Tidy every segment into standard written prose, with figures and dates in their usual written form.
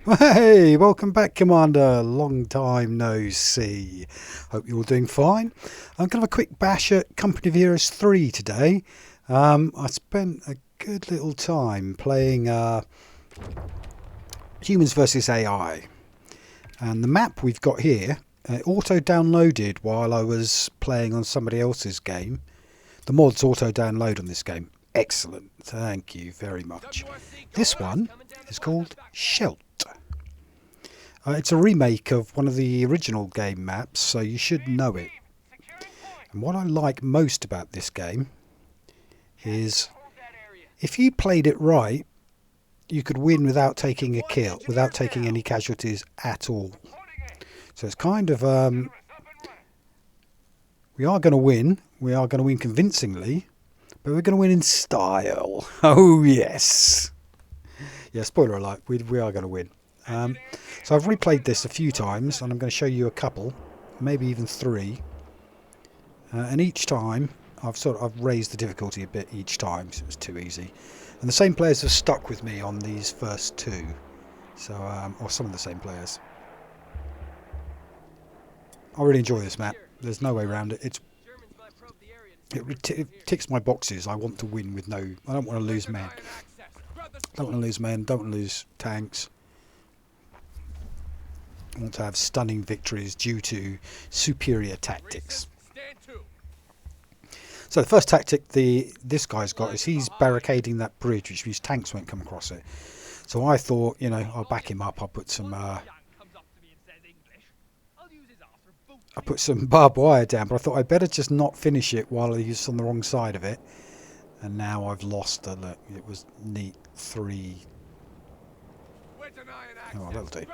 Hey, welcome back, Commander. Long time no see. Hope you're all doing fine. I'm going to have a quick bash at Company of Heroes 3 today. I spent a good little time playing Humans versus AI. And the map we've got here, auto-downloaded while I was playing on somebody else's game. The mods auto-download on this game. Excellent. Thank you very much. This one is called Scheldt. It's a remake of one of the original game maps, so you should know it. And what I like most about this game is if you played it right, you could win without taking a kill, without taking any casualties at all. So it's kind of, we are going to win. We are going to win convincingly, but we're going to win in style. Oh, yes. Yeah, spoiler alert, we are going to win. So I've replayed this a few times, and I'm going to show you a couple, maybe even three. And each time, I've raised the difficulty a bit each time, so it was too easy. And the same players have stuck with me on these first two, so or some of the same players. I really enjoy this map. There's no way around it. It ticks my boxes. I want to win with no. I don't want to lose men. Don't want to lose men. Don't want to lose tanks. I want to have stunning victories due to superior tactics. So the first tactic this guy's got is he's barricading that bridge, which means tanks won't come across it. So I thought, you know, I'll back him up. I'll put some barbed wire down, but I thought I'd better just not finish it while he's on the wrong side of it. And now I've lost a look. It was neat 3. Oh, that'll do.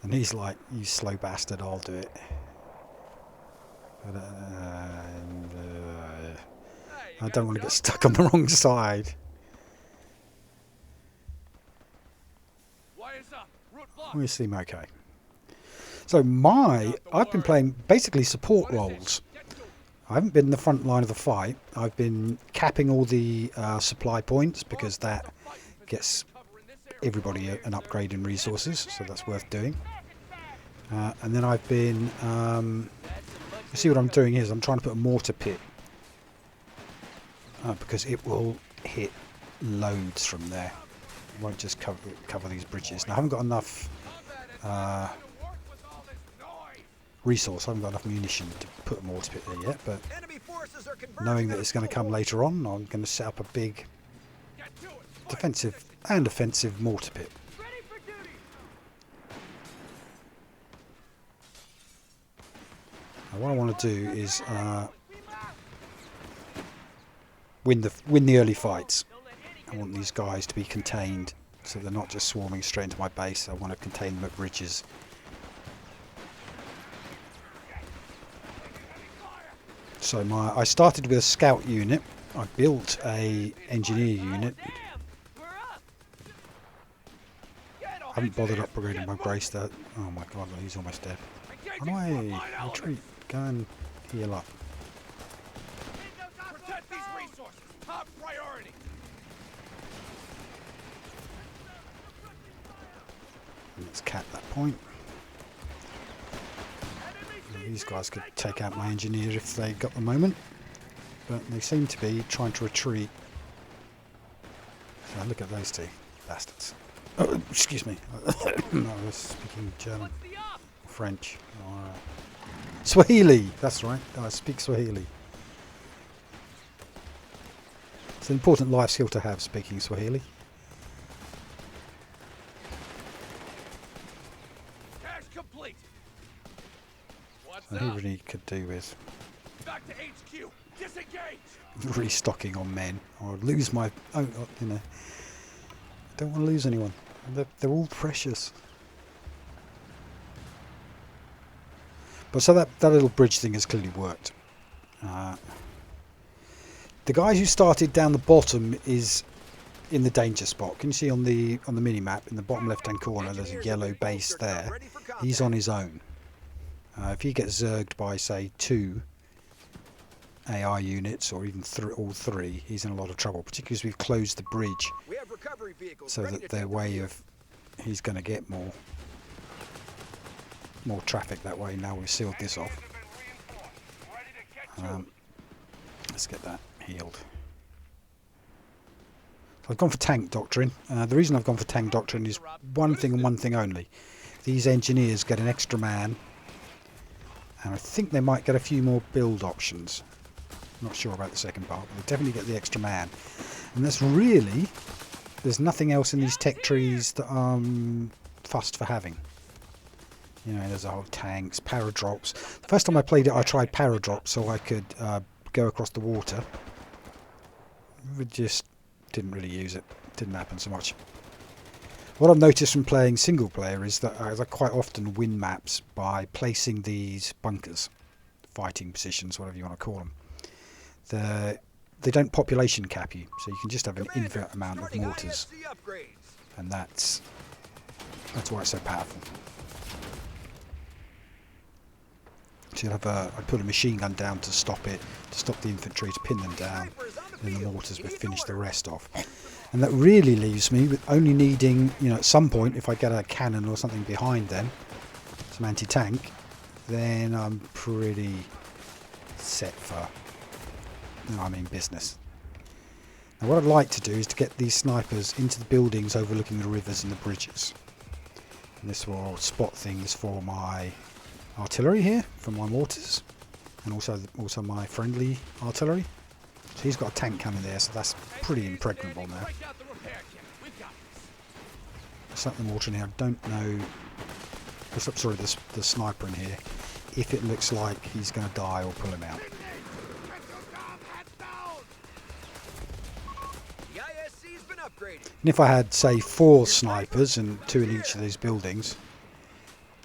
And he's like, you slow bastard, I'll do it. But, I don't want to get stuck on the wrong side. We seem okay. So I've been playing basically support roles. I haven't been in the front line of the fight. I've been capping all the supply points because that gets everybody an upgrade in resources, so that's worth doing. And then I've been you see what I'm doing is I'm trying to put a mortar pit because it will hit loads from there. It won't just cover these bridges. Now I haven't got enough resource. I haven't got enough munition to put a mortar pit there yet, but knowing that it's going to come later on, I'm going to set up a big defensive and offensive mortar pit. Now what I want to do is win the early fights. I want these guys to be contained so they're not just swarming straight into my base. I want to contain them at bridges. So I started with a scout unit. I built a engineer unit. I haven't bothered upgrading my grace there. Oh my god, he's almost dead. How do I retreat? Go and heal up. Protect these resources. Top priority. Let's cap that point. These guys could take out my engineer if they got the moment, but they seem to be trying to retreat. So look at those two bastards. Oh, excuse me. No, I was speaking German, French. Alright. Swahili. That's right. I speak Swahili. It's an important life skill to have, speaking Swahili. So he really could do with restocking on men, or lose my. Oh, you know, I don't want to lose anyone. They're all precious. But so that little bridge thing has clearly worked. The guy who started down the bottom is in the danger spot. Can you see on the mini map in the bottom left hand corner? There's a yellow base there. He's on his own. If he gets zerged by, say, 2 AI units, or even all 3, he's in a lot of trouble, particularly as we've closed the bridge so that their way of he's going to get more traffic that way now we've sealed this off. Let's get that healed. So I've gone for tank doctrine. The reason I've gone for tank doctrine is one thing and one thing only. These engineers get an extra man, and I think they might get a few more build options. Not sure about the second part, but they definitely get the extra man. And that's really, there's nothing else in these tech trees that I'm fussed for having. You know, there's a whole tanks, paradrops. The first time I played it, I tried paradrops so I could go across the water. We just didn't really use it. Didn't happen so much. What I've noticed from playing single player is that I quite often win maps by placing these bunkers, fighting positions, whatever you want to call them. They don't population cap you, so you can just have an infinite amount of mortars, and that's why it's so powerful. So you'll have I put a machine gun down to stop it, to stop the infantry, to pin them down, and the mortars will finish the rest off. And that really leaves me with only needing, you know, at some point, if I get a cannon or something behind them, some anti-tank, then I'm pretty set for, you know, I'm in business. Now what I'd like to do is to get these snipers into the buildings overlooking the rivers and the bridges. And this will spot things for my artillery here, for my mortars, and also my friendly artillery. So he's got a tank cannon there, so that's pretty impregnable now. Set the mortar in here. I don't know. Sorry, the sniper in here. If it looks like he's going to die, or pull him out. And if I had, say, 4 snipers and 2 in each of these buildings,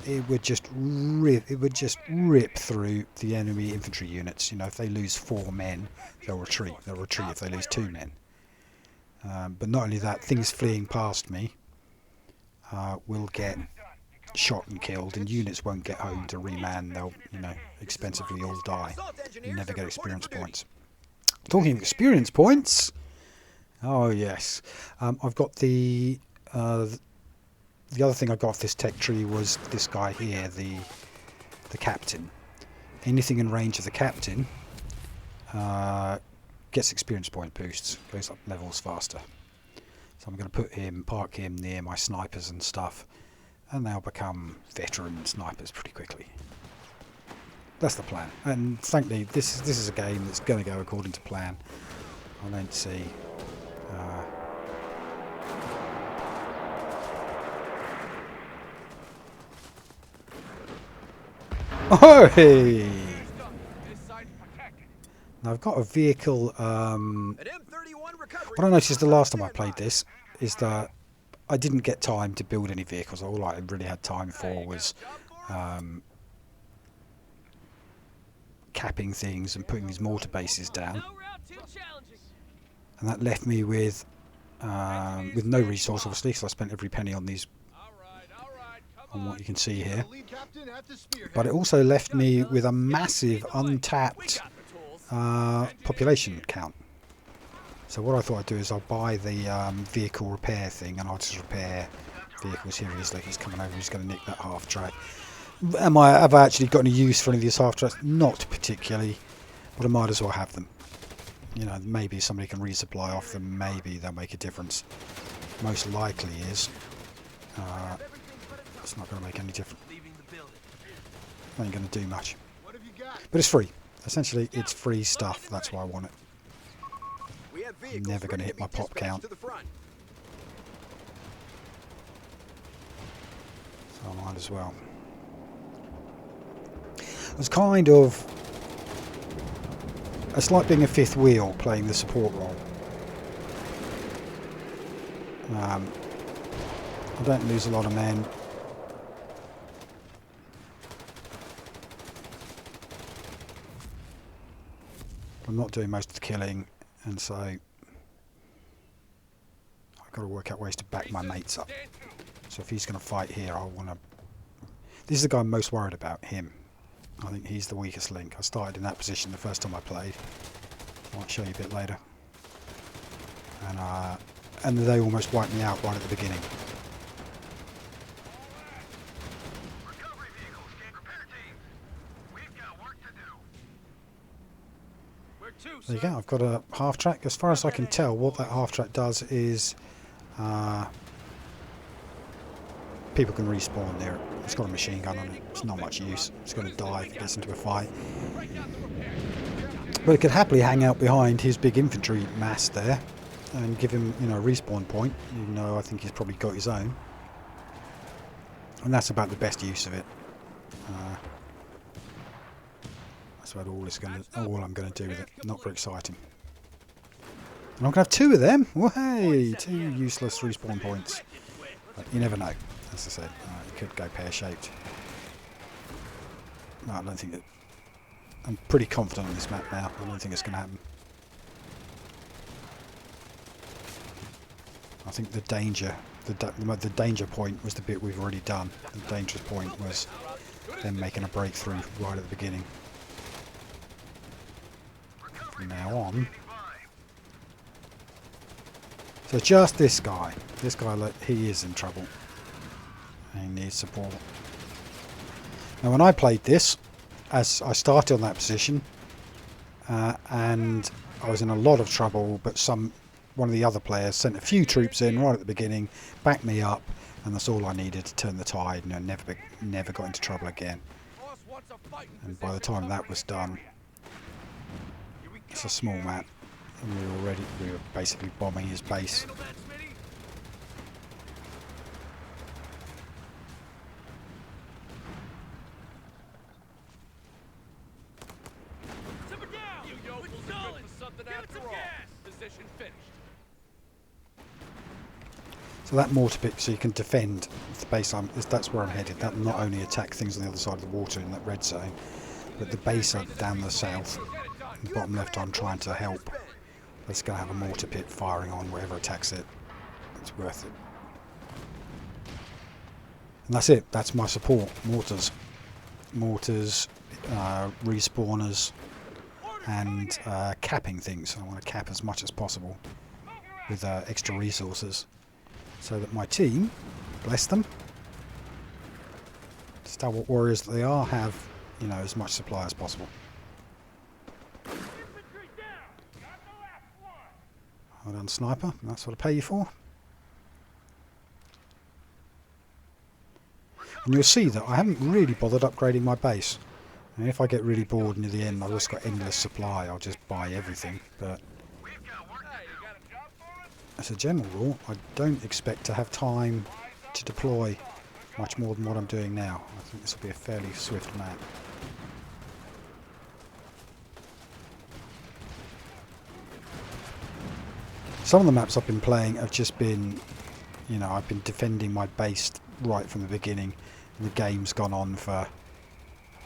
it would just rip through the enemy infantry units. You know, if they lose 4 men, they'll retreat. They'll retreat if they lose 2 men. But not only that, things fleeing past me will get shot and killed, and units won't get home to reman. They'll, you know, expensively all die and never get experience points. Talking of experience points, oh yes, I've got the other thing I got off this tech tree was this guy here, the captain. Anything in range of the captain gets experience point boosts, goes up levels faster. So I'm going to park him near my snipers and stuff, and they'll become veteran snipers pretty quickly. That's the plan. And frankly, this is a game that's going to go according to plan. I don't see. Oh, hey! Now I've got a vehicle. What I noticed the last time I played this is that I didn't get time to build any vehicles. All I really had time for was capping things and putting these mortar bases down, and that left me with no resource, obviously, because I spent every penny on these, on what you can see here. But it also left me with a massive untapped population count. So what I thought I'd do is I'll buy the vehicle repair thing, and I'll just repair vehicles here easily. He's coming over, he's going to nick that half track. Have I actually got any use for any of these half tracks? Not particularly, but I might as well have them. You know, maybe somebody can resupply off them, maybe they'll make a difference. Most likely is it's not going to make any difference. Ain't going to do much. But it's free. Essentially, it's free stuff. That's why I want it. I'm never going to hit my pop count. So I might as well. It's kind of... It's like being a fifth wheel playing the support role. I don't lose a lot of men. I'm not doing most of the killing, and so I've got to work out ways to back my mates up. So if he's going to fight here, I want to... This is the guy I'm most worried about, him. I think he's the weakest link. I started in that position the first time I played. I might show you a bit later. And they almost wiped me out right at the beginning. There you go, I've got a half track. As far as I can tell, what that half track does is people can respawn near it. It's got a machine gun on it. It's not much use. It's going to die if it gets into a fight. But it could happily hang out behind his big infantry mass there and give him, you know, a respawn point, even though I think he's probably got his own. And that's about the best use of it. That's about all I'm going to do with it. Not very exciting. And I'm going to have 2 of them. Whey! 2 useless respawn points. But you never know. As I said, it could go pear-shaped. No, I don't think it. I'm pretty confident on this map now. I don't think it's going to happen. I think the danger, the danger point was the bit we've already done. The dangerous point was them making a breakthrough right at the beginning. From now on. So just this guy. This guy, he is in trouble. He needs support. Now when I played this, as I started on that position, and I was in a lot of trouble, but one of the other players sent a few troops in right at the beginning, backed me up, and that's all I needed to turn the tide, and I never got into trouble again. And by the time that was done, it's a small map, and we were basically bombing his base. So that mortar pit, so you can defend the base. That's where I'm headed. That will not only attack things on the other side of the water in that red zone, but the base down the south, the bottom left, I'm trying to help. It's going to have a mortar pit firing on whatever attacks it. It's worth it. And that's it. That's my support. Mortars, respawners, and capping things. I want to cap as much as possible with extra resources, so that my team, bless them, stalwart warriors that they are, have, you know, as much supply as possible. Well done, sniper. That's what I pay you for. And you'll see that I haven't really bothered upgrading my base. And if I get really bored near the end, I've just got endless supply, I'll just buy everything. But as a general rule, I don't expect to have time to deploy much more than what I'm doing now. I think this will be a fairly swift map. Some of the maps I've been playing have just been, you know, I've been defending my base right from the beginning, and the game's gone on for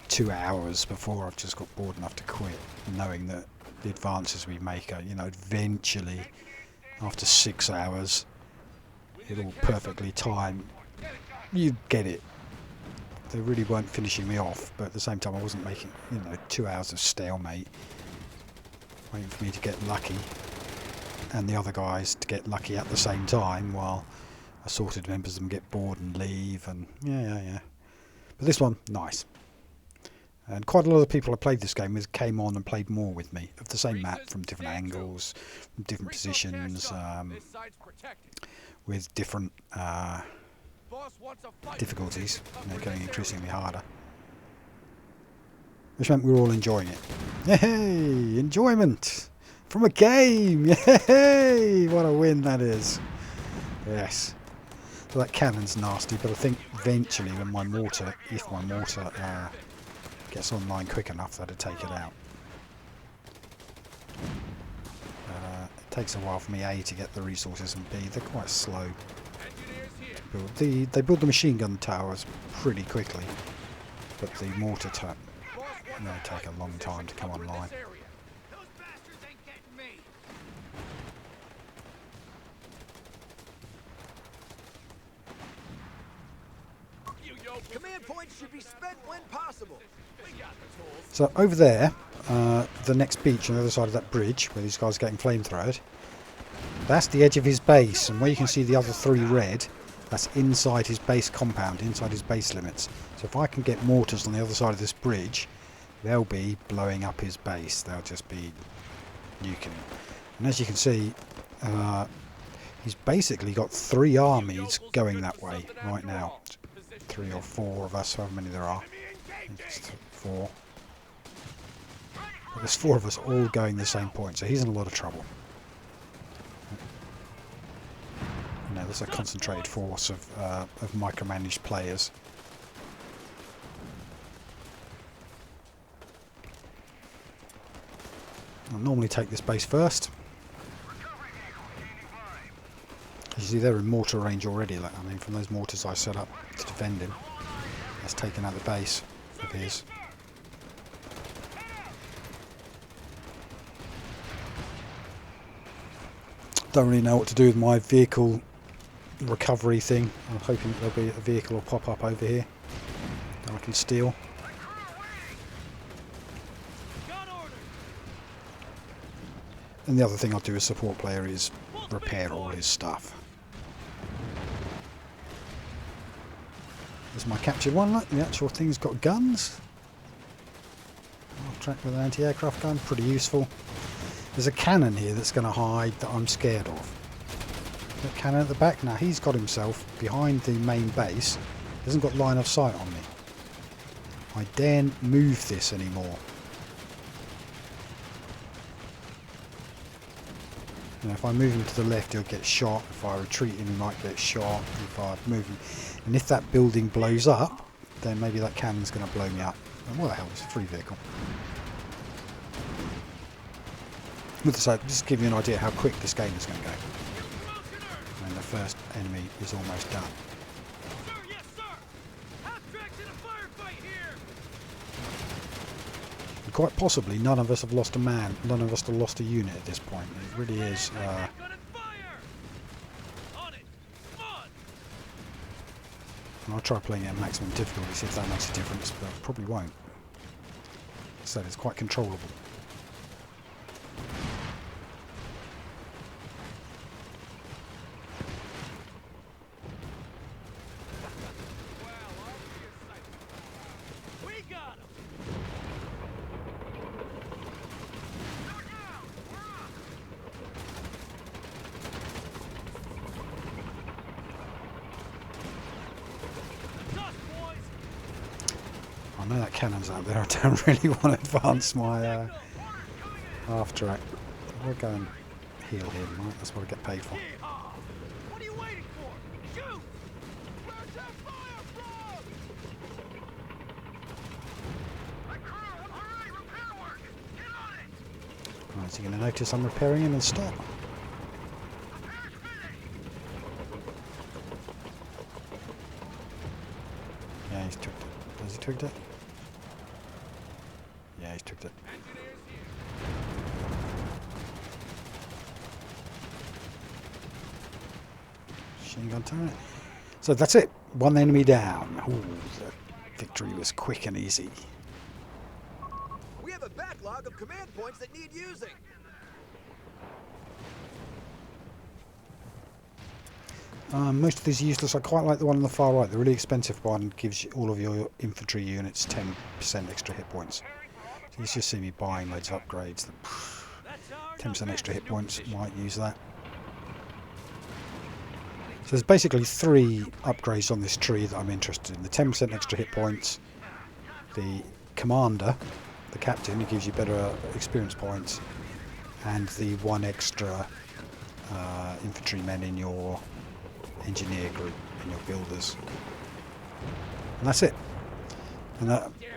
2 hours before I've just got bored enough to quit, knowing that the advances we make are, you know, eventually, after 6 hours, it'll perfectly time. You get it. They really weren't finishing me off, but at the same time I wasn't making, you know, 2 hours of stalemate, waiting for me to get lucky, and the other guys to get lucky at the same time, while assorted members of them get bored and leave, and yeah. But this one, nice. And quite a lot of people I played this game with came on and played more with me, of the same map, from different angles, from different positions, with different difficulties, you know, getting increasingly harder. Which meant we were all enjoying it. Yay! Enjoyment! From a game! Yay! What a win that is. Yes. So that cannon's nasty, but I think eventually when my mortar, if my mortar gets online quick enough, that'll take it out. It takes a while for me, A, to get the resources, and B, they're quite slow to build. They build the machine gun towers pretty quickly, but the mortar they take a long time to come online. Command points should be spent when possible. So over there, the next beach on the other side of that bridge, where these guys are getting flamethrowed, that's the edge of his base, and where you can see the other 3 red, that's inside his base compound, inside his base limits. So if I can get mortars on the other side of this bridge, they'll be blowing up his base. They'll just be nuking him. And as you can see, he's basically got 3 armies going that way right now. 3 or 4 of us, however many there are. I think it's 4. But there's 4 of us all going the same point, so he's in a lot of trouble. You know, there's a concentrated force of micromanaged players. I'll normally take this base first. As you see, they're in mortar range already. Like, I mean, from those mortars I set up to defend him, that's taken out the base of his. Don't really know what to do with my vehicle recovery thing. I'm hoping that there'll be a vehicle will pop up over here that I can steal. And the other thing I'll do as support player is repair all his stuff. There's my captured one. Look, the actual thing's got guns. Track with an anti-aircraft gun, pretty useful. There's a cannon here that's going to hide that I'm scared of. That cannon at the back. Now he's got himself behind the main base. He hasn't got line of sight on me. I daren't move this anymore. You know, if I move him to the left, he'll get shot. If I retreat him, he might get shot. If I move him, and if that building blows up, then maybe that cannon's going to blow me up. And what the hell? It's a free vehicle. With this, just to give you an idea how quick this game is going to go. And the first enemy is almost done. Sir, yes, sir. Half-tracks in a firefight here. And quite possibly, none of us have lost a man. None of us have lost a unit at this point. It really is. I'll try playing it at maximum difficulty, see if that makes a difference, but probably won't. So it's quite controllable. I know that cannon's out there. I don't really want to advance my half track. We'll go and heal him, right? That's what I get paid for. What are you waiting for? Shoot! Where's that fire from? My crew, hurry! Repair work! Get on it! Right, is he going to notice I'm repairing him and stop? Repair's finished! Yeah, he's twigged it. Has he twigged it? Yeah, he's twigged it. Engineers here. Machine gun turret. So that's it. One enemy down. Ooh, the victory was quick and easy. We have a backlog of command points that need using. Most of these are useless. I quite like the one on the far right. The really expensive one gives you all of your infantry units 10% extra hit points. So you just see me buying loads of upgrades. 10% extra hit points, might use that. So there's basically 3 upgrades on this tree that I'm interested in. The 10% extra hit points, the commander, the captain, who gives you better experience points, and the 1 extra infantrymen in your engineer group, in your builders. And that's it. And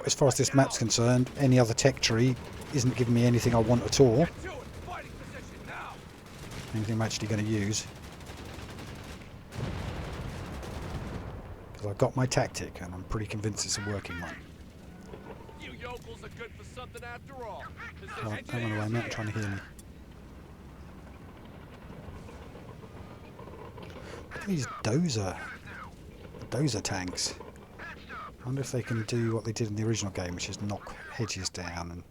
as far as this map's concerned, any other tech tree isn't giving me anything I want at all. Get to it. Fighting position now. Anything I'm actually going to use. Because I've got my tactic, and I'm pretty convinced it's a working one. You yokels are good for something after all. Right, don't run away, mate. I'm trying to heal me. Look at these dozer tanks. I wonder if they can do what they did in the original game, which is knock hedges down and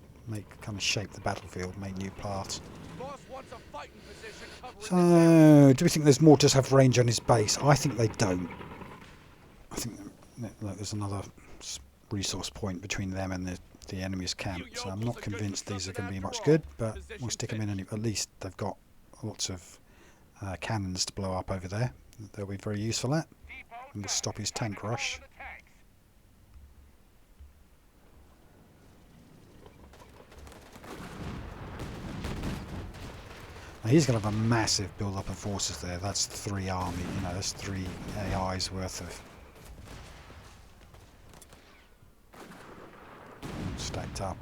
kind of shape the battlefield, make new paths. Boss wants a fighting position covering So, do we think those mortars have range on his base? I think they don't. I think look, there's another resource point between them and the the enemy's camp. So I'm not convinced these are going to be much good, but we'll stick them in anyway. At least they've got lots of cannons to blow up over there. They'll be very useful at, and will stop his tank rush. Now he's going to have a massive build-up of forces there. That's 3 army, you know, that's 3 AIs worth of stacked up.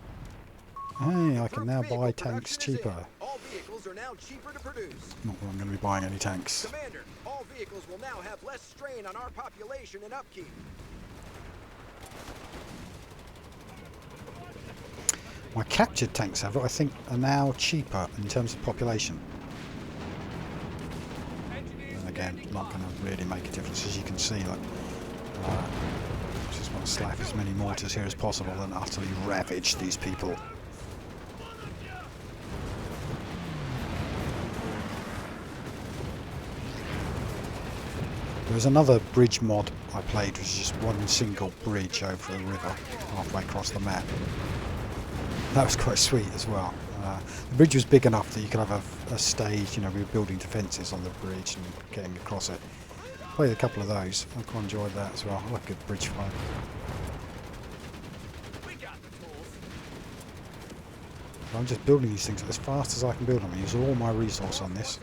Hey, I can now buy tanks cheaper. All vehicles are now cheaper to produce. Not that I'm going to be buying any tanks. Commander, all vehicles will now have less strain on our population and upkeep. My captured tanks, however, I think are now cheaper in terms of population. And again, not going to really make a difference, as you can see. Like, I just want to slap as many mortars here as possible and utterly ravage these people. There was another bridge mod I played, which is just one single bridge over a river halfway across the map. That was quite sweet as well. The bridge was big enough that you could have a stage, you know, we were building defences on the bridge and getting across it. Played a couple of those. I quite enjoyed that as well. I like a good bridge fight. I'm just building these things as fast as I can build them. I use all my resource on this.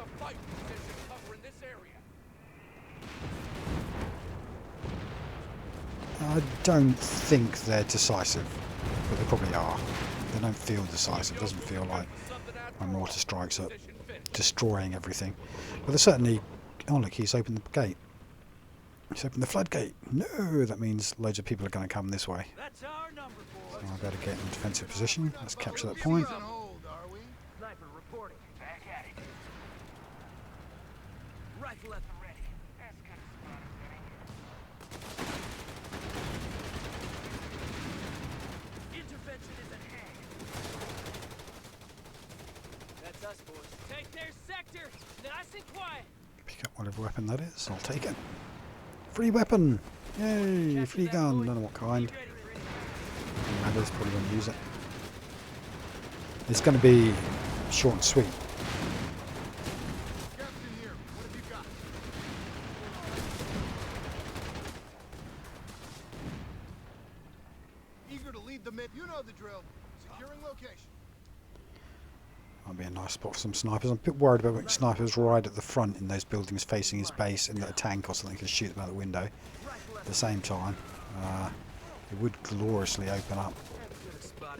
I don't think they're decisive, but they probably are. They don't feel decisive. It doesn't feel like my mortar strikes are destroying everything. But they're certainly... Oh look, he's opened the gate. He's opened the floodgate. No, that means loads of people are going to come this way. So I better get in defensive position. Let's capture that point. Take their sector, nice and quiet. Pick up whatever weapon that is. I'll take it. Free weapon! Yay! Free gun. Don't know what kind. Matters, probably going to use it. It's going to be short and sweet. Eager to lead the mid. You know the drill. Securing location. Might be a nice spot for some snipers. I'm a bit worried about which snipers right at the front in those buildings facing his base, and that a tank or something can shoot them out the window. At the same time, it would gloriously open up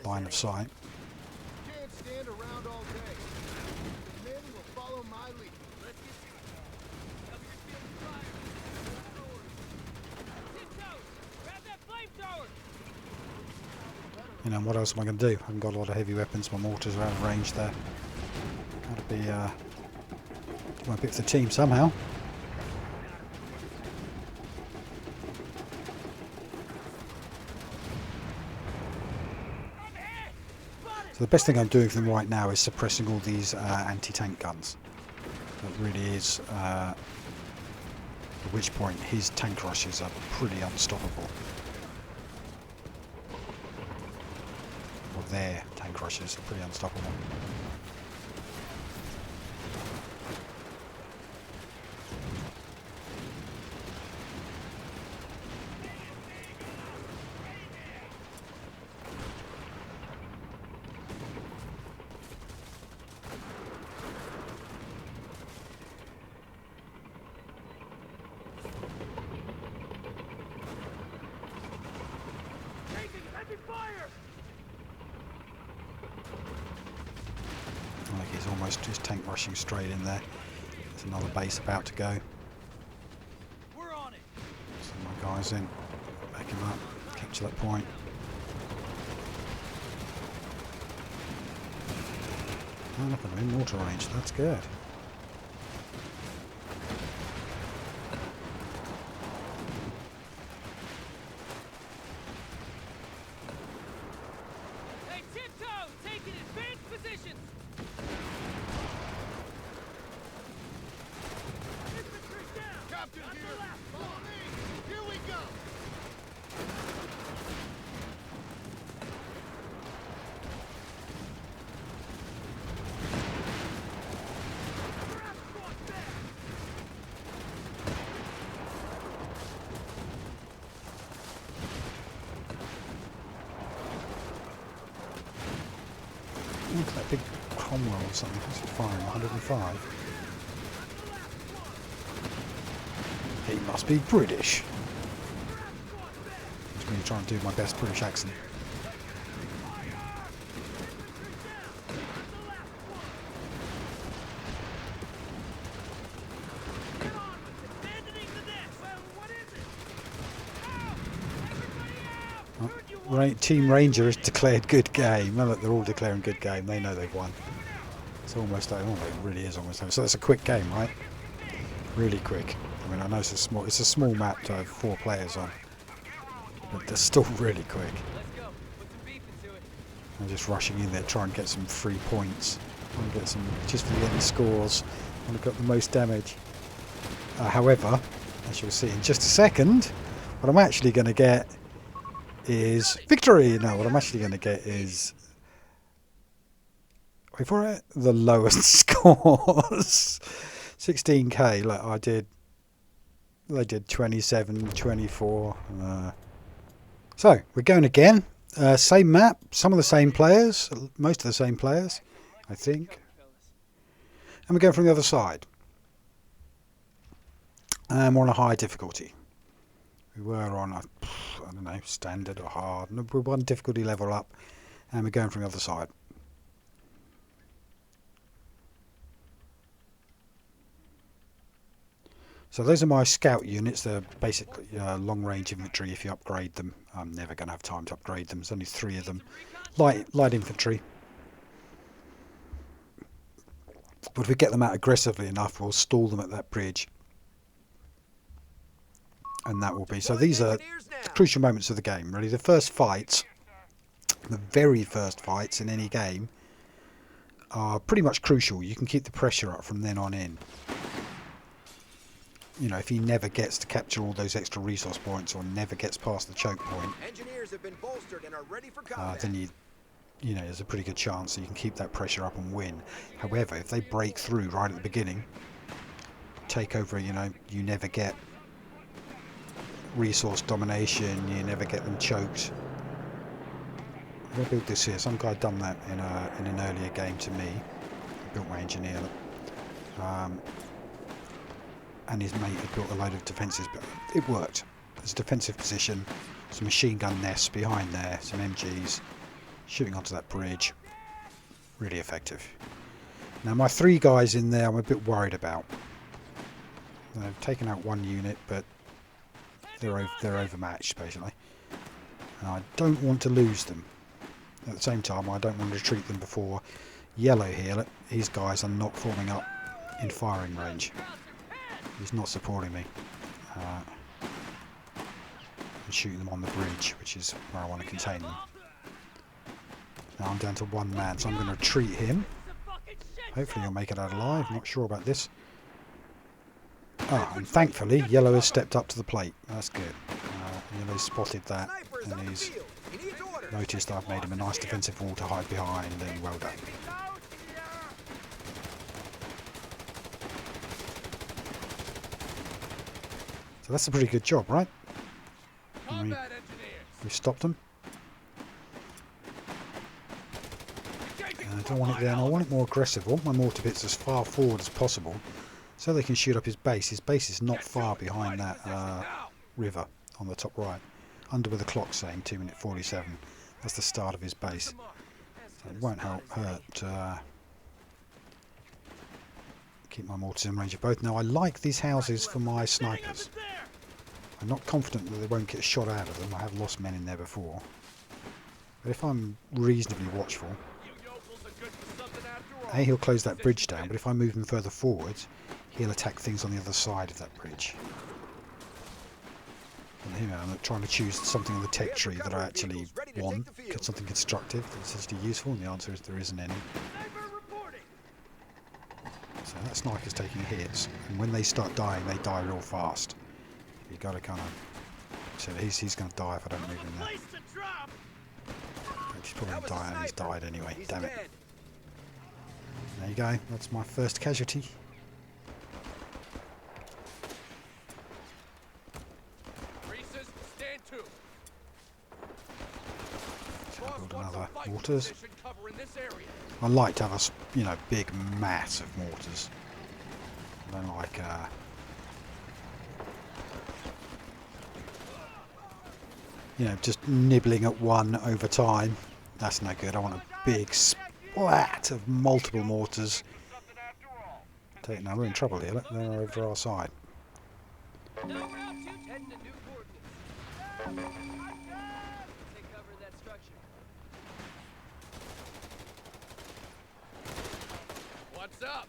line of sight. Can't stand around all day. The men will follow my lead. Grab that flamethrower. You know, what else am I going to do? I haven't got a lot of heavy weapons. My mortars are out of range there. Got to be do my bit for the team somehow. So the best thing I'm doing for them right now is suppressing all these anti-tank guns. That really is, at which point his tank rushes are pretty unstoppable. Or their tank rushes are pretty unstoppable. I think he's almost just tank rushing straight in there. There's another base about to go. We're on it. Send my guys in, back him up, capture that point. Oh, look, I'm in mortar range. That's good. Hey, tiptoe, taking advanced positions. Infantry down. Captain here. Follow me. Here we go. at that big Cromwell or something. What's it firing? 105. He must be British. I'm just going to try and do my best British accent. Team Ranger has declared good game. Well, look, they're all declaring good game. They know they've won. It's almost over. Oh, it really is almost over. So it's a quick game, right? Really quick. I mean, I know it's a small map to have 4 players on, but they're still really quick. I'm just rushing in there, trying to get some free points. I want to get some just for getting scores. I want to get the most damage. However, as you'll see in just a second, what I'm actually going to get is victory. No, what I'm actually going to get is, wait for it, the lowest scores. 16k. Like they did 27, 24. So we're going again. Same map, some of the same players, most of the same players, I think. And we're going from the other side. And we're on a high difficulty. We were on, I don't know, standard or hard. We're one difficulty level up, and we're going from the other side. So those are my scout units. They're basically long-range infantry if you upgrade them. I'm never going to have time to upgrade them. There's only 3 of them. Light infantry. But if we get them out aggressively enough, we'll stall them at that bridge. And that will be... So these are the crucial moments of the game, really. The first fights, the very first fights in any game, are pretty much crucial. You can keep the pressure up from then on in. You know, if he never gets to capture all those extra resource points or never gets past the choke point, Engineers have been bolstered and are ready for combat. then you know, there's a pretty good chance that you can keep that pressure up and win. However, if they break through right at the beginning, take over, you know, you never get resource domination, you never get them choked. I'm going to build this here. Some guy done that in an earlier game to me. I built my engineer. And his mate had built a load of defences, but it worked. There's a defensive position, some machine gun nests behind there, some MGs shooting onto that bridge. Really effective. Now my 3 guys in there I'm a bit worried about. They've taken out 1 unit, but they're overmatched basically. And I don't want to lose them. At the same time, I don't want to retreat them before yellow here. Look, these guys are not forming up in firing range. He's not supporting me. I'm shooting them on the bridge, which is where I want to contain them. Now I'm down to 1 man, so I'm going to retreat him. Hopefully he'll make it out alive. Not sure about this. And thankfully yellow has stepped up to the plate. That's good. Yellow spotted that, and he's noticed I've made him a nice defensive wall to hide behind, and well done. So that's a pretty good job, right? We've stopped them. I don't want it there, and I want it more aggressive. I want my mortar bits as far forward as possible so they can shoot up his base. His base is not far behind that river on the top right, under where the clock's saying 2 minute 47. That's the start of his base. So it won't hurt keep my mortars in range of both. Now I like these houses for my snipers. I'm not confident that they won't get a shot out of them. I have lost men in there before. But if I'm reasonably watchful, A, he'll close that bridge down, but if I move him further forwards, he'll attack things on the other side of that bridge. And here I'm trying to choose something on the tech tree that I actually want, something constructive that's actually useful, and the answer is there isn't any. So that sniper's taking hits, and when they start dying, they die real fast. You've got to kind of... So he's going to die if I don't move him there. He's probably going to die, and he's died anyway. Damn it. There you go. That's my first casualty. I'll build another mortars. I like to have a big mass of mortars. I don't like just nibbling at one over time. That's no good. I want a big splat of multiple mortars. Now we're in trouble here. Look, they're over our side. WW2 heading to new coordinates. Take cover of that structure. What's up?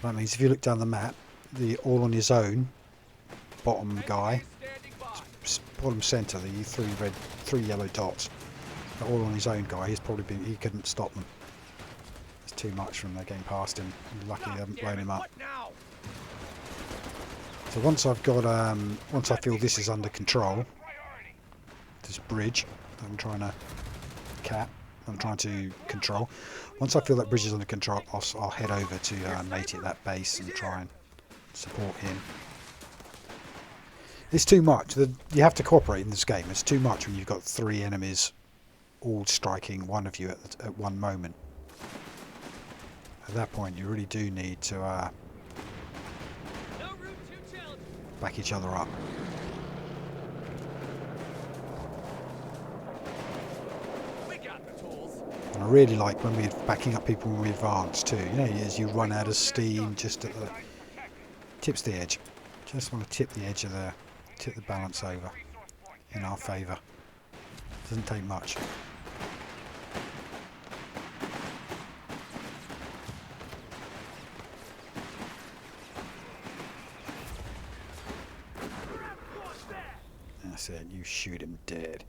That means if you look down the map, the all on his own bottom guy, bottom centre, the three yellow dots, the all on his own guy, he couldn't stop them. It's too much from there getting past him. Lucky I haven't blown him up. So once I've got, once I feel this is under control, this bridge that I'm trying to control. Once I feel that bridge is under control, I'll head over to mate at that base and try and support him. It's too much. You have to cooperate in this game. It's too much when you've got 3 enemies all striking one of you at one moment. At that point, you really do need to back each other up. And I really like when we're backing up people when we advance too. As you run out of steam, just at the tips the edge. Just want to tip the balance over in our favour. Doesn't take much. That's it, you shoot him dead.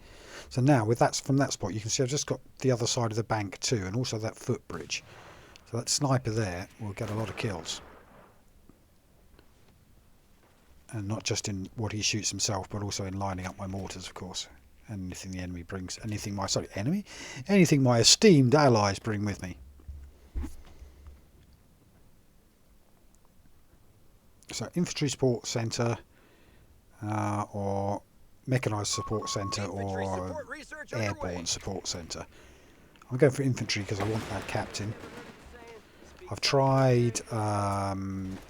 So now from that spot you can see I've just got the other side of the bank too, and also that footbridge. So that sniper there will get a lot of kills. And not just in what he shoots himself, but also in lining up my mortars, of course. Anything the enemy brings, anything my esteemed allies bring with me. So infantry support centre, or mechanised support centre, or airborne support centre. I'm going for infantry because I want that captain. I've tried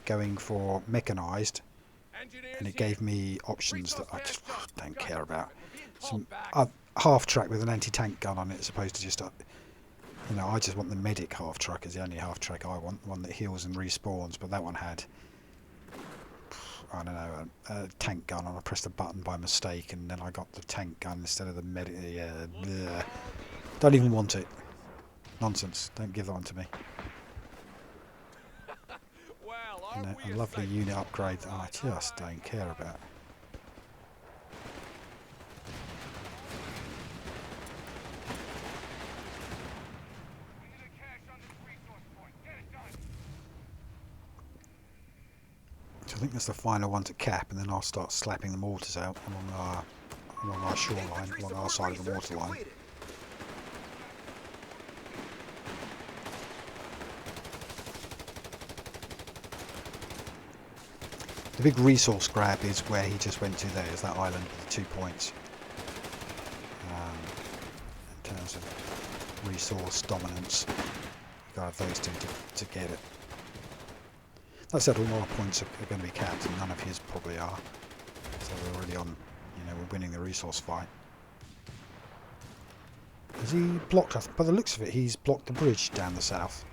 going for mechanised, and it gave me options that I just don't care about. Some half track with an anti-tank gun on it, as opposed to just I just want the medic half track as the only half track I want, one that heals and respawns. But that one had, I don't know, a tank gun, and I pressed a button by mistake, and then I got the tank gun instead of the medic. Yeah, don't even want it. Nonsense. Don't give that one to me. A lovely unit upgrade that I just don't care about. So I think that's the final one to cap, and then I'll start slapping the mortars out along our shoreline, along our side of the water line. The big resource grab is where he just went to there, is that island with the 2 points. In terms of resource dominance, you've got to have those two to get it. That said, all our points are going to be capped, and none of his probably are. So we're already on, we're winning the resource fight. Has he blocked us? By the looks of it, he's blocked the bridge down the south.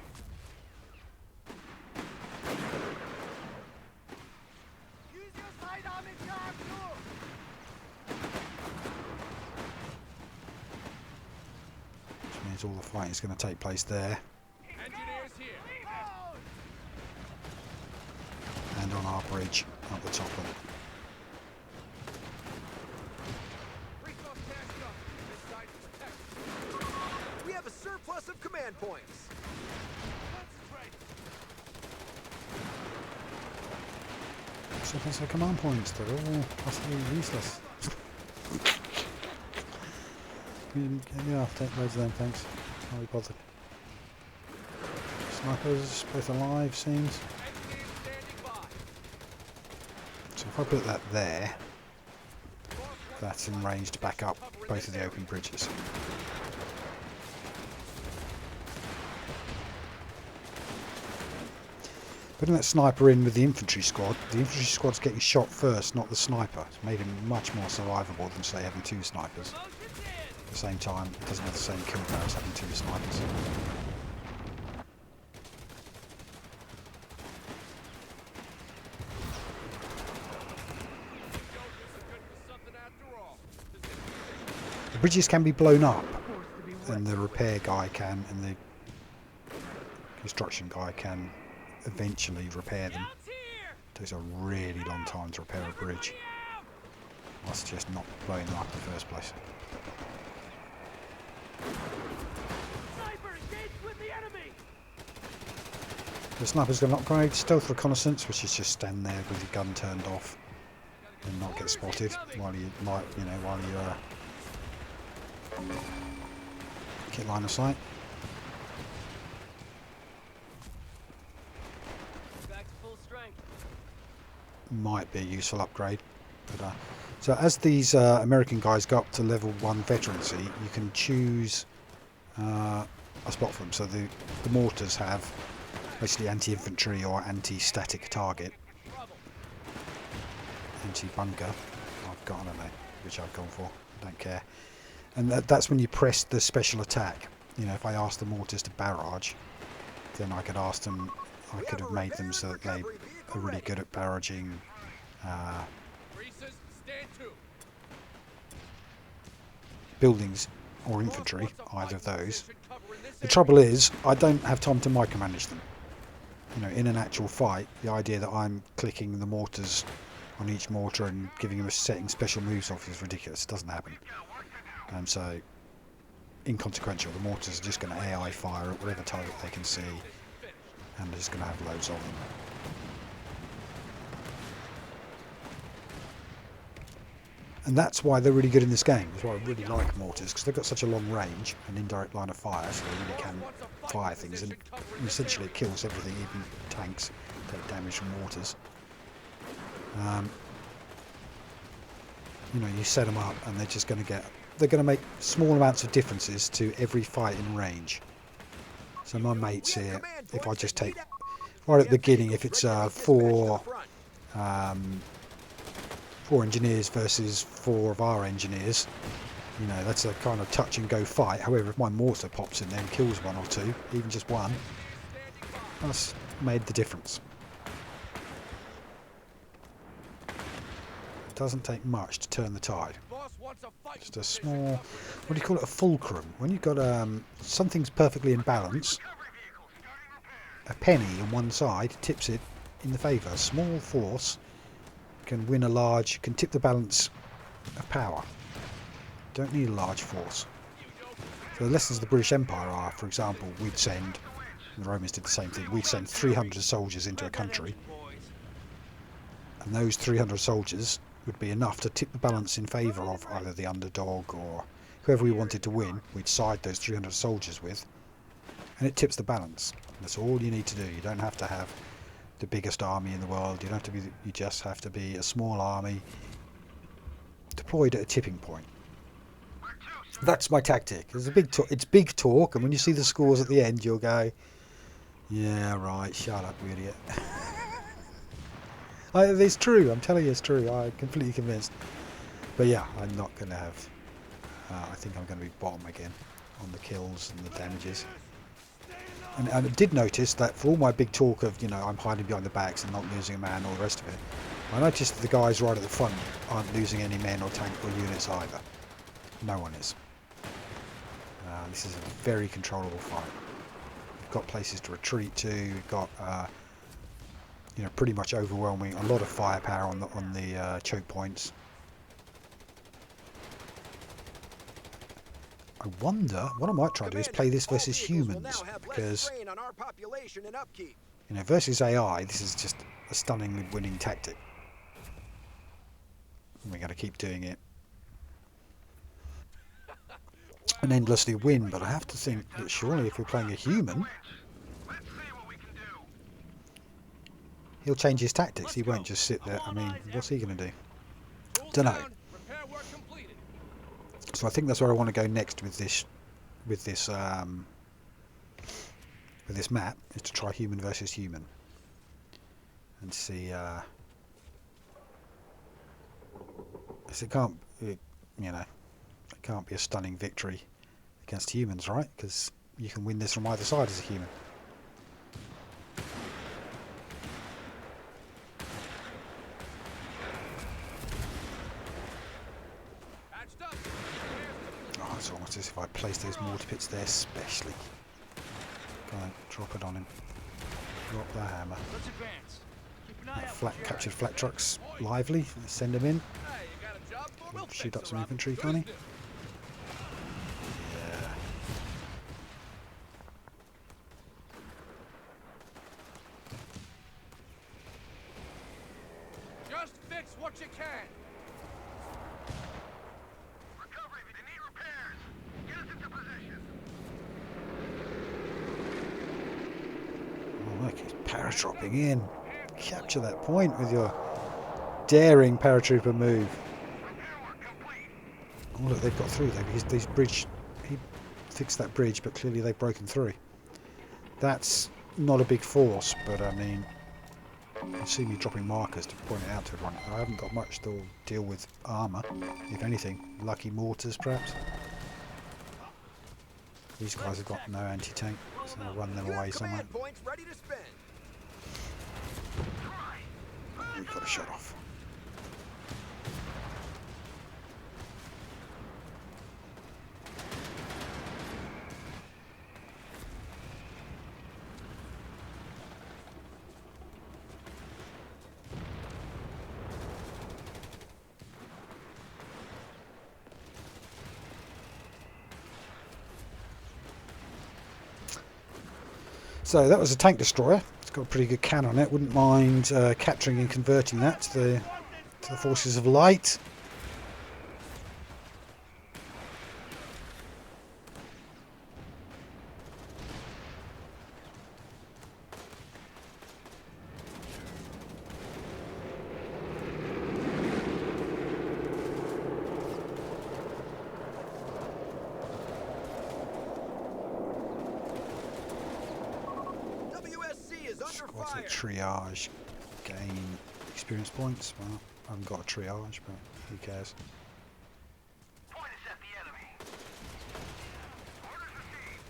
All the fighting is going to take place there, and on our bridge at the top of it. We have a surplus of command points. Surplus of command points. They're all possibly useless. Yeah, I'll take loads of them, thanks. Can't be bothered. Snipers, both alive, seems. So if I put that there, that's in range to back up both of the open bridges. Putting that sniper in with the infantry squad's getting shot first, not the sniper. It's made him much more survivable than, say, having two snipers. At the same time, it doesn't have the same kill power as having two snipers. The bridges can be blown up, and the repair guy can, and the construction guy can eventually repair them. It takes a really long time to repair a bridge. I suggest not blowing them up in the first place. The sniper's got an upgrade, stealth reconnaissance, which is just stand there with your gun turned off and not get spotted while you might, while you get line of sight. Might be a useful upgrade. But, so as these American guys go up to level 1 veterancy, you can choose a spot for them. So the mortars have basically anti-infantry or anti-static target, anti-bunker. I've got, I don't know which I've gone for. I don't care. And that's when you press the special attack. If I asked the mortars to barrage, then I could ask them. I could have made them so that they are really good at barraging buildings or infantry, either of those. The trouble is, I don't have time to micromanage them. In an actual fight, the idea that I'm clicking the mortars on each mortar and giving them setting special moves off is ridiculous. It doesn't happen. So, inconsequential. The mortars are just going to AI fire at whatever target they can see, and they're just going to have loads of them. And that's why they're really good in this game. That's why I really like mortars, because they've got such a long range and indirect line of fire, so they really can fire things, and essentially it kills everything, even tanks take damage from mortars. You set them up and they're just going to make small amounts of differences to every fight in range. So my mates here, if I just take right at the beginning, if it's four engineers versus 4 of our engineers, that's a kind of touch and go fight. However, if my mortar pops in there and kills 1 or 2, even just 1, that's made the difference. It doesn't take much to turn the tide. Just a small, what do you call it, a fulcrum. When you've got something's perfectly in balance, a penny on one side tips it in the favour. A small force can can tip the balance of power. Don't need a large force. So the lessons of the British Empire are, for example, we'd send, and the Romans did the same thing, we'd send 300 soldiers into a country, and those 300 soldiers would be enough to tip the balance in favour of either the underdog or whoever we wanted to win. We'd side those 300 soldiers with, and it tips the balance. That's all you need to do. You don't have to have the biggest army in the world. You don't have to be. You just have to be a small army deployed at a tipping point. That's my tactic. It's a big talk. It's big talk, and when you see the scores at the end, you'll go, "Yeah, right. Shut up, you idiot." It's true. I'm telling you, it's true. I'm completely convinced. But yeah, I'm not going to have. I think I'm going to be bottom again on the kills and the damages. And I did notice that for all my big talk of, I'm hiding behind the backs and not losing a man, all the rest of it, I noticed that the guys right at the front aren't losing any men or tank or units either. No one is. This is a very controllable fight. We've got places to retreat to. We've got, pretty much overwhelming, a lot of firepower on the choke points. I wonder, what I might try to do is play this versus humans, because, versus AI, this is just a stunningly winning tactic. And we're going to keep doing it and endlessly win, but I have to think that surely if we're playing a human, he'll change his tactics. He won't just sit there. I mean, what's he going to do? Don't know. So I think that's where I want to go next with this map, is to try human versus human and see. It can't, it can't be a stunning victory against humans, right? Because you can win this from either side as a human. Oh, it's almost as if I place those mortar pits there specially. Go on, drop it on him. Drop the hammer. Let's advance. Keep an eye That out flat for captured Jared. flat truck's lively. Let's send him in. Hey, you got a job for me? Shoot up some infantry, can't he? Yeah. Just fix what you can. Recovery, they need repairs. Get us into position. Oh, look, he's paradropping in. Capture that point with your daring paratrooper move. Oh, look, they've got through there because these bridge. He fixed that bridge, but clearly they've broken through. That's not a big force, but I mean, you see me dropping markers to point it out to everyone. I haven't got much to deal with armour, if anything. Lucky mortars, perhaps. These guys have got no anti-tank, so I'll run them You away have somewhere. command points ready to spend. We've got a shot off. So that was a tank destroyer. It's got a pretty good cannon on it. Wouldn't mind capturing and converting that to the forces of light. WSC is under Squads fire. at triage gain experience points. Well, I haven't got a triage, but who cares? Point us at the enemy. Orders received.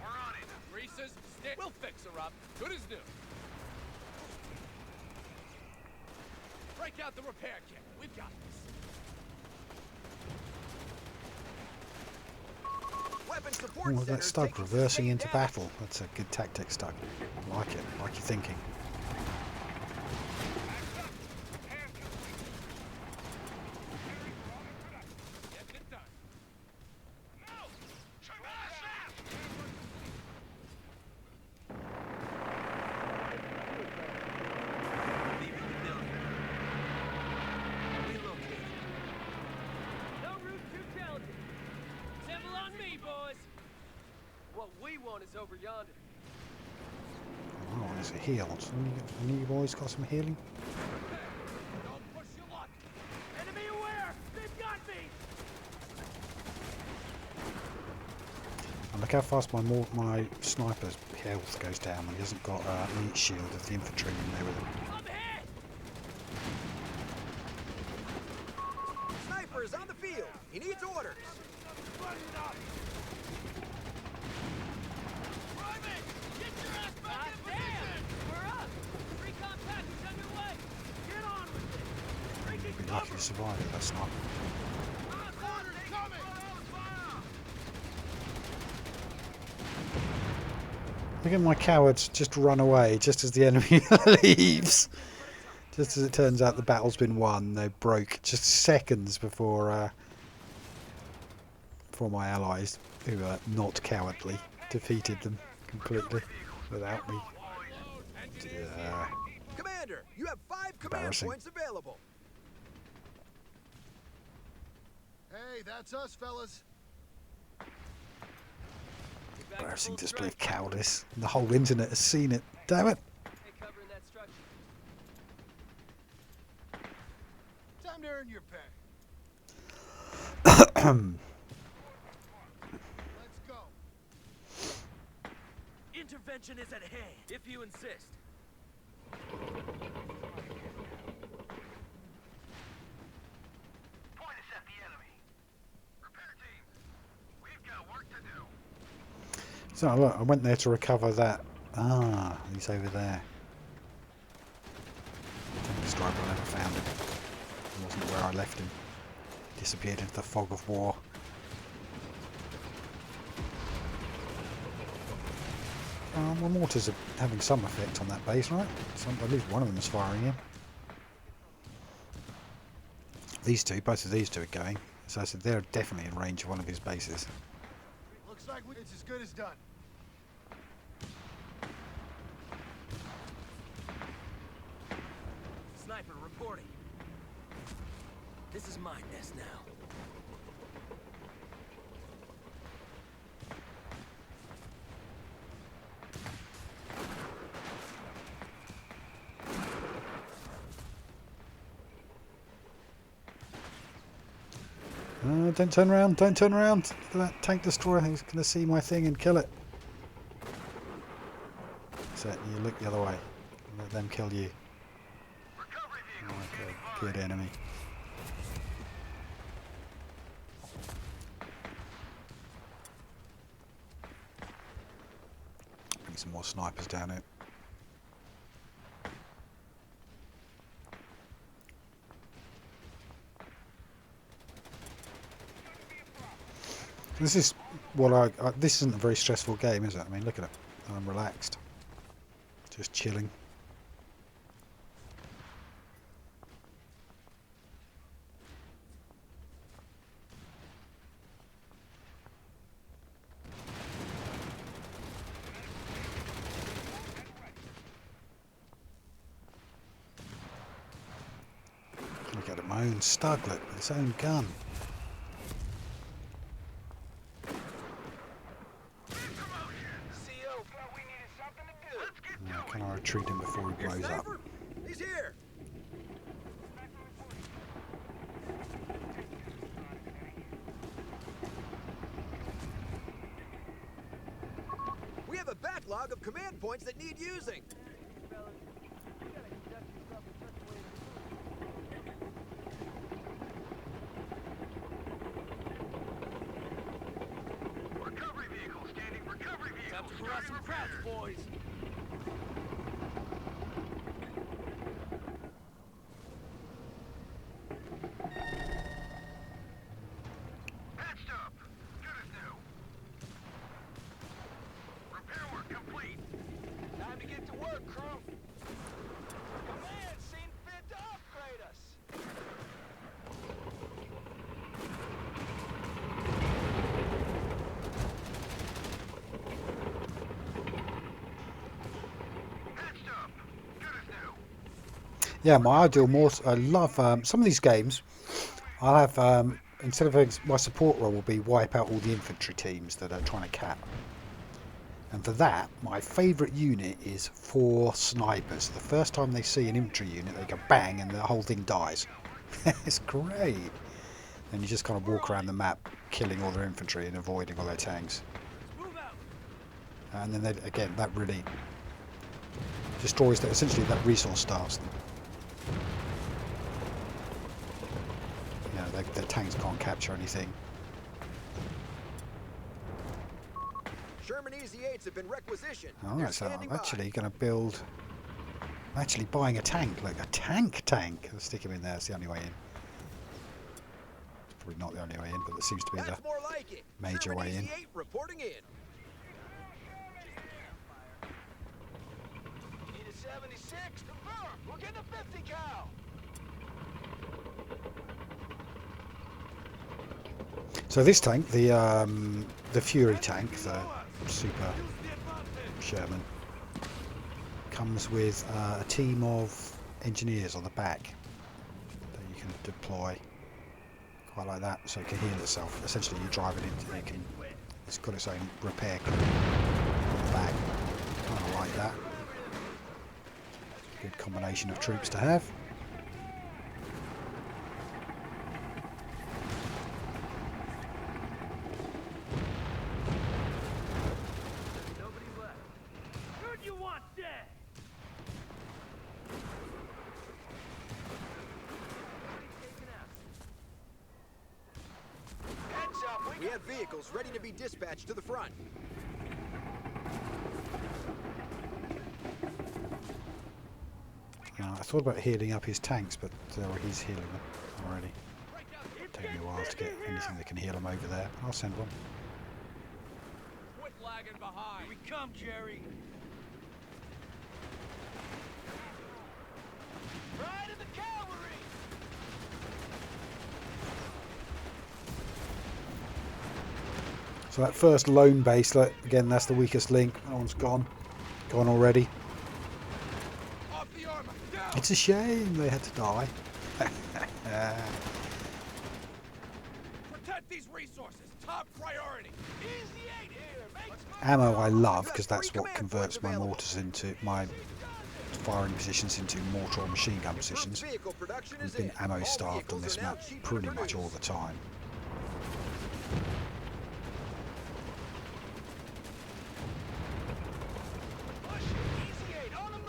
We're on it. Greases, stick. We'll fix her up. Good as new. Break out the repair kit. We've got this. Weapon support Oh, that centers Stug taking reversing sustained into damage. battle. That's a good tactic, Stug. I like it. I like your thinking. Get it done. No route too challenging. Assemble on me, boys. What we want is over yonder. Oh, there's a heal. So any of you boys got some healing? Don't push your luck. Enemy aware. They've got me. And look how fast my sniper's health goes down when he hasn't got a meat shield of the infantry in there with him. I'm hit. Sniper is on the field. He needs orders. Ah, damn! We're up. Recon package underway. Get on with it. You'll be lucky to survive it, that's not. Look at my cowards just run away just as the enemy leaves. Just as it turns out the battle's been won, they broke just seconds before my allies, who are not cowardly, defeated them completely without me. Commander, you have 5 command Embarrassing. points available. Hey, that's us, fellas. Embarrassing display of cowardice. The whole internet has seen it. Damn it! Hey, covering that structure. Time to earn your pay. intervention is at hand, if you insist. Point us at the enemy. Repair team, we've got work to do. So look, I went there to recover that. Ah, he's over there. Tank destroyer, but I never found him. He wasn't where I left him. Disappeared into the fog of war. Well, mortars are having some effect on that base, right? At least one of them is firing in. These two, both of these two are going. So I said they're definitely in range of one of his bases. Looks like it's as good as done. Sniper reporting. This is my nest now. Don't turn around, don't turn around. Look at that tank destroyer, he's going to see my thing and kill it. That's it, you look the other way. Let them kill you. Recovery vehicle Like standing a by. good enemy. Bring some more snipers down here. This is what this isn't a very stressful game, is it? I mean, look at it. I'm relaxed. Just chilling. Look at it, my own Stuglet with its own gun. CO, thought we needed something to do. Let's get Now, to can I retreat him before he Your blows up? sniper? He's here. We have a backlog of command points that need using. recovery vehicle standing. Recovery vehicle Time to harass some crowds, boys. Patched up. Good as new. Repair work complete. Time to get to work, crew. Command seen fit to upgrade us. Patched up. Good as new. Yeah, my ideal mortar. I love some of these games. I'll have instead of my support role will be wipe out all the infantry teams that are trying to cap. And for that, my favourite unit is 4 snipers. The first time they see an infantry unit, they go bang, and the whole thing dies. It's great. And you just kind of walk around the map, killing all their infantry and avoiding all their tanks. Move out. And then again, that really destroys that. Essentially, that resource starves them. You know, their tanks can't capture anything. Sherman Easy-8s have been requisitioned. All They're right, so standing I'm by. actually going to build. I'm actually buying a tank, like a tank. I'll stick him in there. It's the only way in. It's probably not the only way in, but it seems to be the That's more like it. major Sherman way in. Easy-8 reporting in. Need a 76. Confirm. We're getting a 50 cal. So this tank, the Fury tank, the Super Sherman, comes with a team of engineers on the back that you can deploy, quite like that, so it can heal itself. Essentially, you drive it into it's got its own repair crew on the back. Kind of like that. Good combination of troops to have. Nobody left. We have vehicles ready to be dispatched to the front. I thought about healing up his tanks, but he's healing them already. Take me a while to get anything that can heal him over there. I'll send one. Quit lagging behind. Here we come, Jerry. Ride in the cavalry. So that first lone base, again, that's the weakest link. That one's gone. Gone already. Off the armor. Down. It's a shame they had to die. Protect these resources. Top priority. Easy 8 here. Make Ammo I love because that's what converts my mortars into my firing positions into mortar or machine gun positions. Vehicle production We've is been in. ammo All starved on vehicles this are now map cheaper to pretty much produce. all the time. push it. Easy 8 on the move.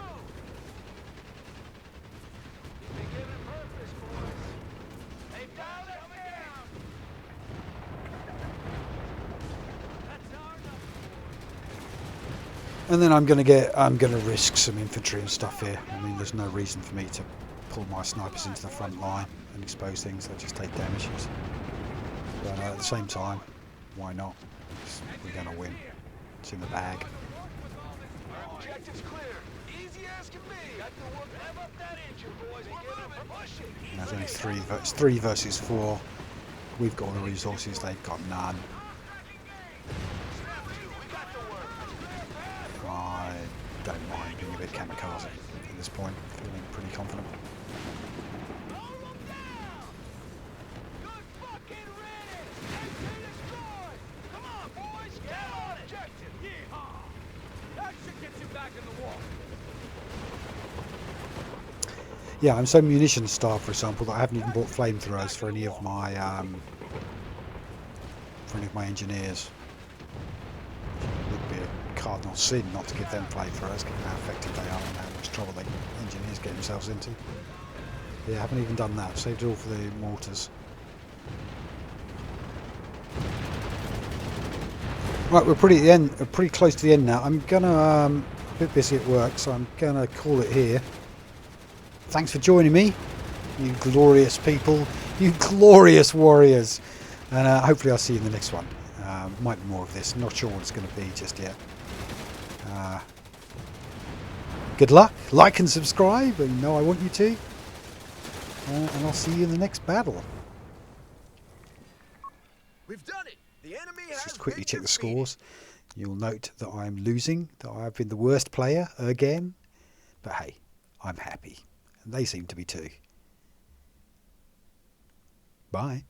You've been given purpose, boys. They've dialed us down. That's our number, boys. And then I'm gonna risk some infantry and stuff here. I mean, there's no reason for me to pull my snipers into the front line and expose things. They just take damages. But at the same time, why not? We're gonna win. It's in the bag. Objective's clear. Easy as can be. Got to work. Rev up that engine, boys. We're moving. Push it. And there's only it's 3 versus 4. We've got all the resources. They've got none. I don't mind being a bit kamikaze at this point. Feeling pretty confident. Roll them down. Good fucking riddance. Entry destroyed. Come on, boys. Get on objective. Yeehaw. That should get you back in the war. Yeah, I'm so munition starved, for example, that I haven't even bought flamethrowers for any of my engineers. It would be a cardinal sin not to give them flamethrowers, given how effective they are and how much trouble the engineers get themselves into. Yeah, I haven't even done that. I've saved it all for the mortars. Right, we're pretty at the end, pretty close to the end now. I'm gonna a bit busy at work, so I'm gonna call it here. Thanks for joining me, you glorious people, you glorious warriors, and hopefully I'll see you in the next one. Might be more of this. Not sure what it's going to be just yet. Good luck. Like and subscribe, and you know I want you to. And I'll see you in the next battle. We've done it. The enemy Let's has just quickly been check the defeated. scores. You'll note that I'm losing, that I've been the worst player again. But hey, I'm happy. And they seem to be too. Bye.